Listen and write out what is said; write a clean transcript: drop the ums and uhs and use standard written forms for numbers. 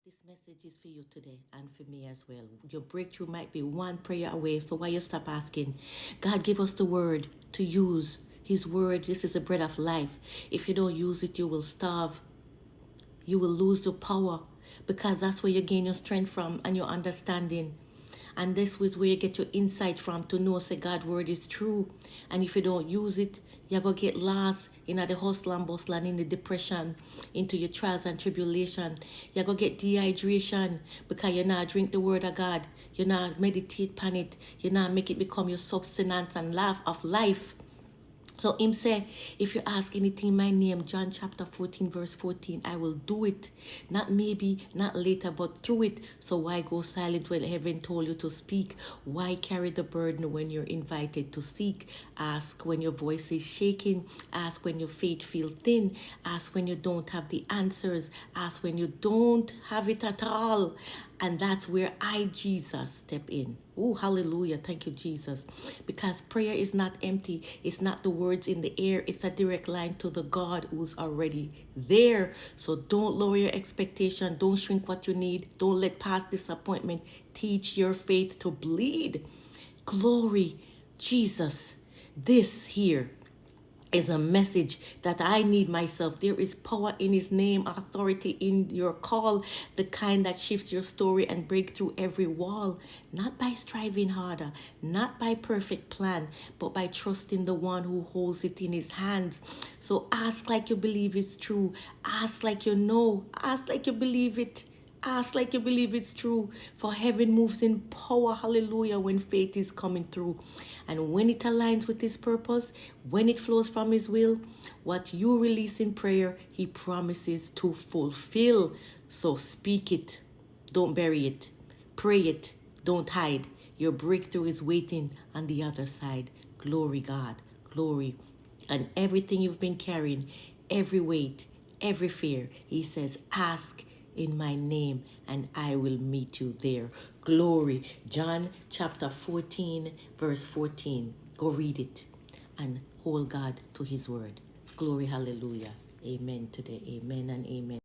This message is for you today and for me as well. Your breakthrough might be one prayer away. So why you stop asking? God, give us the word to use. His word, this is the bread of life. If you don't use it, you will starve. You will lose your power because that's where you gain your strength from and your understanding. And this is where you get your insight from to know say God's word is true. And if you don't use it, you're going to get lost in the hustle and bustle and in the depression, into your trials and tribulation. You're going to get dehydration because you're not drink the word of God. You're not meditate upon it. You're not make it become your substance and laugh of life. So him say, if you ask anything in my name, John chapter 14, verse 14, I will do it. Not maybe, not later, but through it. So why go silent when heaven told you to speak? Why carry the burden when you're invited to seek? Ask when your voice is shaking. Ask when your faith feels thin. Ask when you don't have the answers. Ask when you don't have it at all. And that's where I, Jesus, step in. Oh, hallelujah. Thank you, Jesus. Because prayer is not empty. It's not the words in the air. It's a direct line to the God who's already there. So don't lower your expectation. Don't shrink what you need. Don't let past disappointment teach your faith to bleed. Glory, Jesus. This here is a message that I need myself. There is power in his name, authority in your call, the kind that shifts your story and break through every wall, not by striving harder, not by perfect plan, but by trusting the one who holds it in his hands. So ask like you believe it's true. Ask like you know. Ask like you believe it. Ask like you believe it's true, for heaven moves in power, hallelujah, when faith is coming through. And when it aligns with his purpose, when it flows from his will, what you release in prayer, he promises to fulfill. So speak it, don't bury it. Pray it, don't hide. Your breakthrough is waiting on the other side. Glory, God, glory. And everything you've been carrying, every weight, every fear, he says, ask in my name and I will meet you there. Glory. John chapter 14, verse 14. Go read it and hold God to his word. Glory, hallelujah. Amen today. Amen and amen.